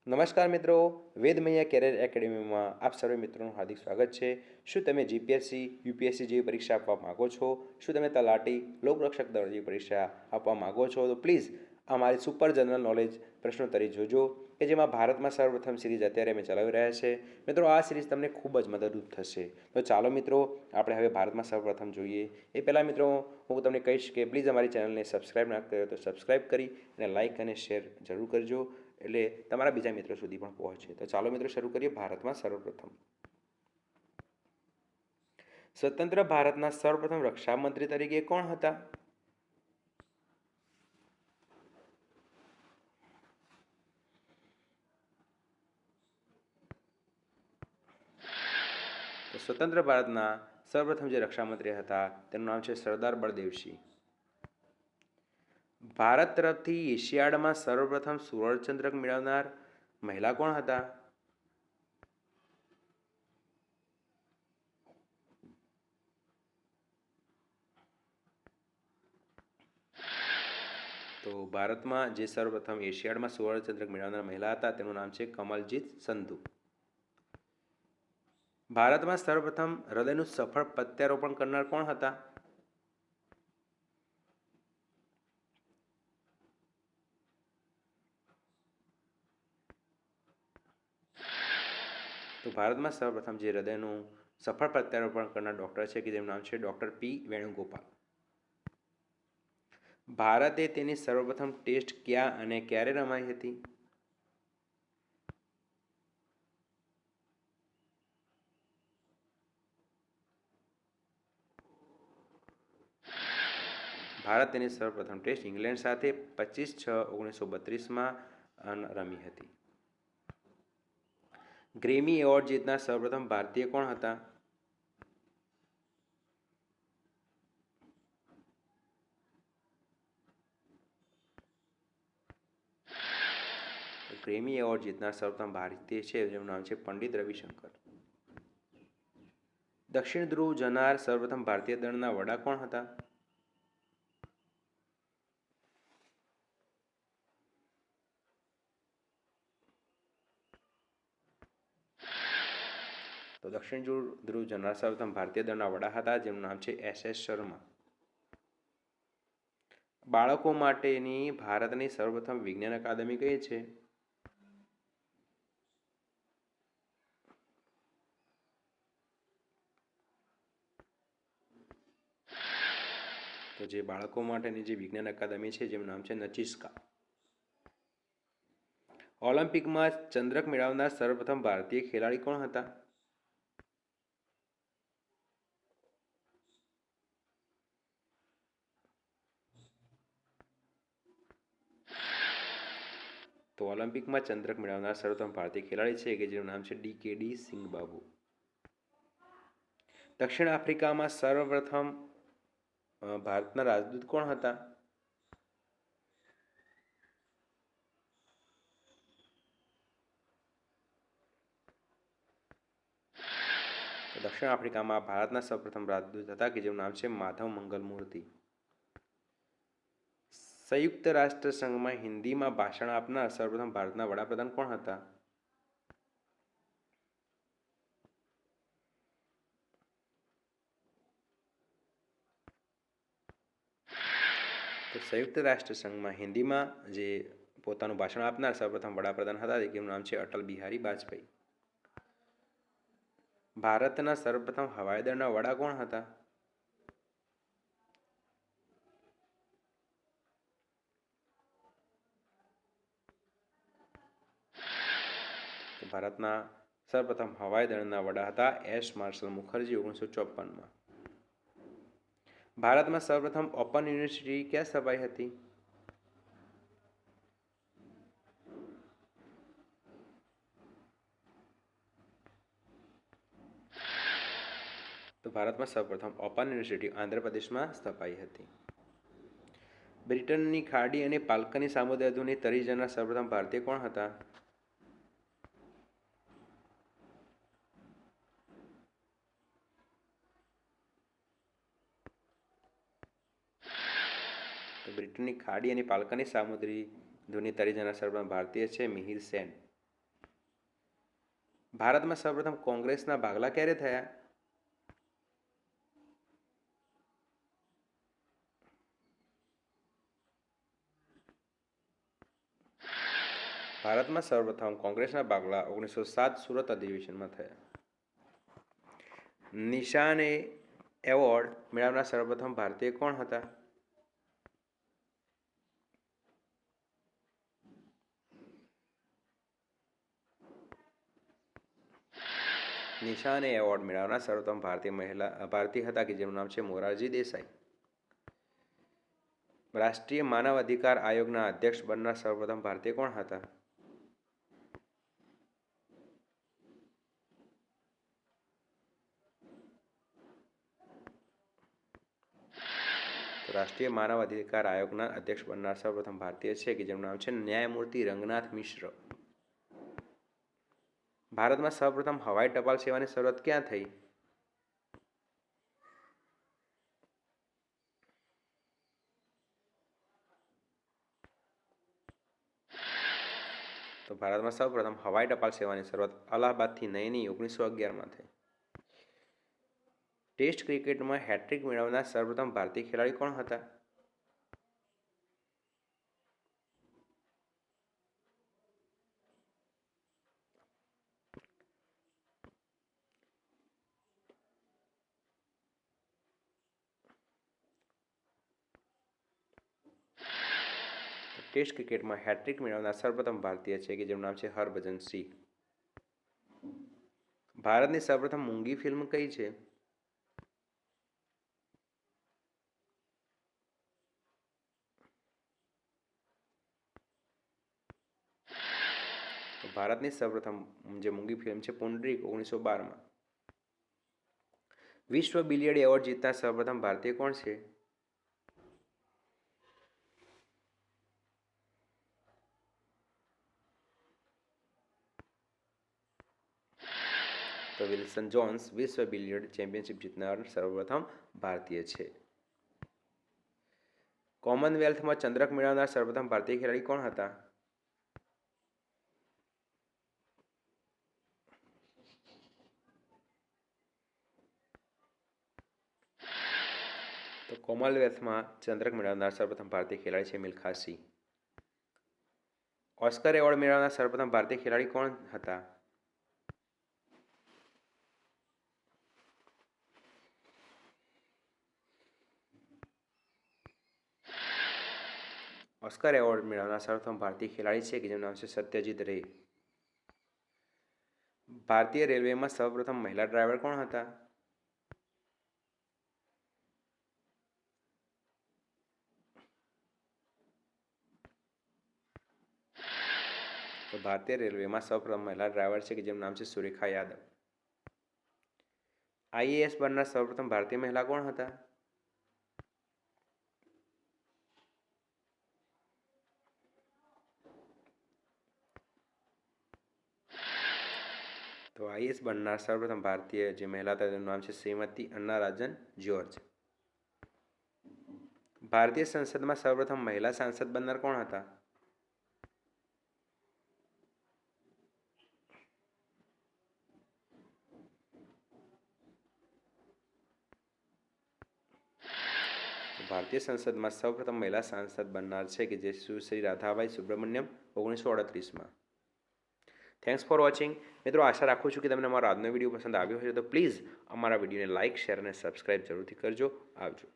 નમસ્કાર મિત્રો, વેદમૈયા કેરિયર એકેડેમીમાં આપ સર્વે મિત્રોનું હાર્દિક સ્વાગત છે। શું તમે જીપીએસસી યુપીએસસી જેવી પરીક્ષા આપવા માગો છો? શું તમે તલાટી લોકરક્ષક દળ જેવી પરીક્ષા આપવા માગો છો? તો પ્લીઝ અમારી સુપર જનરલ નોલેજ પ્રશ્નોત્તરી જોજો કે જેમાં ભારતમાં સર્વપ્રથમ સિરીઝ અત્યારે અમે ચલાવી રહ્યા છે। મિત્રો, આ સિરીઝ તમને ખૂબ જ મદદરૂપ થશે। તો ચાલો મિત્રો, આપણે હવે ભારતમાં સર્વપ્રથમ જોઈએ એ પહેલાં મિત્રો હું તમને કહીશ કે પ્લીઝ અમારી ચેનલને સબસ્ક્રાઈબ ના કર્યો તો સબસ્ક્રાઈબ કરી અને લાઇક અને શેર જરૂર કરજો, એટલે તમારા બીજા મિત્રો સુધી પણ પહોંચે। તો ચાલો મિત્રો શરૂ કરીએ। ભારતમાં સર્વપ્રથમ સ્વતંત્ર ભારતના સર્વપ્રથમ રક્ષામંત્રી તરીકે કોણ હતા? તો સ્વતંત્ર ભારતના સર્વપ્રથમ જે રક્ષામંત્રી હતા તેનું નામ છે સરદાર બળદેવસિંહ। ભારત તરફથી એશિયાડમાં સર્વપ્રથમ સુવર્ણચંદ્રક મેળવનાર મહિલા કોણ હતા? તો ભારતમાં જે સર્વપ્રથમ એશિયાડમાં સુવર્ણચંદ્રક મેળવનાર મહિલા હતા તેનું નામ છે કમલજીત સંધુ। ભારતમાં સર્વપ્રથમ હૃદયનું સફળ પ્રત્યારોપણ કરનાર કોણ હતા? તો ભારતમાં સર્વપ્રથમ જે હૃદયનું સફળ પ્રત્યારોપણ કરનાર ડૉક્ટર છે કે જેનું નામ છે ડૉક્ટર પી વેણુગોપાલ। ભારતે તેની સર્વપ્રથમ ટેસ્ટ ક્યાં અને ક્યારે રમાઈ હતી? ભારત તેની સર્વપ્રથમ ટેસ્ટ ઇંગ્લેન્ડ સાથે 25/6/1932માં રમી હતી। ગ્રેમી એવોર્ડ જીતનાર સર્વપ્રથમ ભારતીય કોણ હતા? ગ્રેમી એવોર્ડ જીતનાર સર્વપ્રથમ ભારતીય છે જેનું નામ છે પંડિત રવિશંકર। દક્ષિણ ધ્રુવ જનાર સર્વપ્રથમ ભારતીય દળના વડા કોણ હતા? તો દક્ષિણ ધ્રુવ જનાર સર્વપ્રથમ ભારતીય દળના વડા હતા જેનું નામ છે SS શર્મા। બાળકો માટેની ભારતની સર્વપ્રથમ વિજ્ઞાન અકાદમી કઈ છે? તો જે બાળકો માટેની જે વિજ્ઞાન અકાદમી છે જેનું નામ છે નચિસ્કા। ઓલિમ્પિકમાં ચંદ્રક મેળવનાર સર્વપ્રથમ ભારતીય ખેલાડી કોણ હતા? તો ઓલિમ્પિકમાં ચંદ્રક મેળવનાર સર્વપ્રથમ ભારતીય ખેલાડી છે કે જેનું નામ છે DKD સિંઘ બાબુ। દક્ષિણ આફ્રિકામાં સર્વપ્રથમ ભારતના રાજદૂત કોણ હતા? દક્ષિણ આફ્રિકામાં ભારતના સૌપ્રથમ રાજદૂત હતા કે જેનું નામ છે માધવ મંગલ મૂર્તિ। સંયુક્ત રાષ્ટ્ર સંઘમાં હિન્દીમાં ભાષણ આપનાર સર્વપ્રથમ ભારતના વડાપ્રધાન કોણ હતા? તો સંયુક્ત રાષ્ટ્ર સંઘમાં હિન્દીમાં જે પોતાનું ભાષણ આપનાર સર્વપ્રથમ વડાપ્રધાન હતા જેનું નામ છે અટલ બિહારી વાજપેયી। ભારતના સર્વપ્રથમ હવાઈ દળના વડા કોણ હતા? ભારતના સર્વપ્રથમ હવાઈ દળના વડા હતા એસ માર્શલ મુખર્જી 1954માં। ભારતમાં સર્વપ્રથમ ઓપન યુનિવર્સિટી ક્યાં સ્થપાઈ હતી? તો ભારતમાં સૌપ્રથમ ઓપન યુનિવર્સિટી આંધ્રપ્રદેશમાં સ્થપાઈ હતી। બ્રિટનની ખાડી અને પાલકની સામુદ્રિક ધુની તરી જનાર સર્વપ્રથમ ભારતીય કોણ હતા? તો બ્રિટનની ખાડી અને પાલકની સામુદ્રી ધુની તરી જનાર સર્વપ્રથમ ભારતીય છે મિહિર સેન। ભારતમાં સૌપ્રથમ કોંગ્રેસના ભાગલા ક્યારે થયા? ભારતમાં સર્વપ્રથમ કોંગ્રેસના ભાગલા 1907 સુરત અધિવેશનમાં થયા. નિશાન એવોર્ડ મેળવનાર સર્વપ્રથમ ભારતીય કોણ હતા? નિશાન એવોર્ડ મેળવનાર સર્વપ્રથમ ભારતીય હતા કે જેનું નામ છે મોરારજી દેસાઈ. રાષ્ટ્રીય માનવ અધિકાર આયોગના અધ્યક્ષ બનનાર સર્વપ્રથમ ભારતીય કોણ હતા? રાષ્ટ્રીય માનવ અધિકાર આયોગના અધ્યક્ષ બનનાર સર્વપ્રથમ ભારતીય છે કે જેનું નામ છે ન્યાયમૂર્તિ રંગનાથ મિશ્ર. ભારતમાં સૌપ્રથમ હવાઈ ટપાલ સેવાની શરૂઆત ક્યાં થઈ? તો ભારતમાં સૌપ્રથમ હવાઈ ટપાલ સેવાની શરૂઆત અલ્હાબાદથી નયની 1911માં થઈ. ટેસ્ટ ક્રિકેટમાં હેટ્રિક મેળવનાર સર્વપ્રથમ ભારતીય ખેલાડી કોણ હતા? ટેસ્ટ ક્રિકેટમાં હેટ્રિક મેળવનાર સર્વપ્રથમ ભારતીય છે કે જેનું નામ છે હરભજન સિંહ. ભારતની સૌપ્રથમ મૂંગી ફિલ્મ કઈ છે? તો ભારતની સૌપ્રથમ જે મૂંગી ફિલ્મ છે પુંડરીક 1912માં. વિશ્વ બિલિયર્ડ એવોર્ડ જીતનાર સૌપ્રથમ ભારતીય કોણ છે? તો વિલ્સન જોન્સ વિશ્વ બિલિયર્ડ ચેમ્પિયનશિપ જીતનાર સર્વપ્રથમ ભારતીય છે. કોમનવેલ્થમાં ચંદ્રક મેળવનાર સર્વપ્રથમ ભારતીય ખેલાડી કોણ હતા? તો કોમનવેલ્થમાં ચંદ્રક મેળવનાર સર્વપ્રથમ ભારતીય ખેલાડી છે મિલ્ખા સિંહ. ઓસ્કર એવોર્ડ મેળવનાર સર્વપ્રથમ ભારતીય ખેલાડી કોણ હતા? ઓસ્કર એવોર્ડ મેળવનાર સર્વપ્રથમ ભારતીય ખેલાડી છે કે જેનું નામ છે સત્યજીત રે. ભારતીય રેલવેમાં સૌપ્રથમ મહિલા ડ્રાઈવર કોણ હતા? તો ભારતીય રેલવેમાં સૌપ્રથમ મહિલા ડ્રાઈવર છે કે જેનું નામ છે સુરેખા યાદવ. આઈએએસ બનનાર સૌપ્રથમ ભારતીય મહિલા કોણ હતા? તો આઈએએસ બનનાર સૌપ્રથમ ભારતીય જે મહિલા હતા તેનું નામ છે શ્રીમતી અન્નારાજન જ્યોર્જ. ભારતીય સંસદમાં સૌપ્રથમ મહિલા સાંસદ બનનાર કોણ હતા? ભારતીય સંસદમાં સૌપ્રથમ મહિલા સાંસદ બનનાર છે કે જે સુશ્રી રાધાબાઈ સુબ્રમણ્યમ 1938માં. Thanks for watching. મિત્રો આશા રાખું છું કે તમને અમારો આજનો વિડીયો પસંદ આવ્યો હશે તો પ્લીઝ અમારા વિડીયોને લાઇક શેર અને સબસ્ક્રાઈબ જરૂરથી કરજો. આવજો.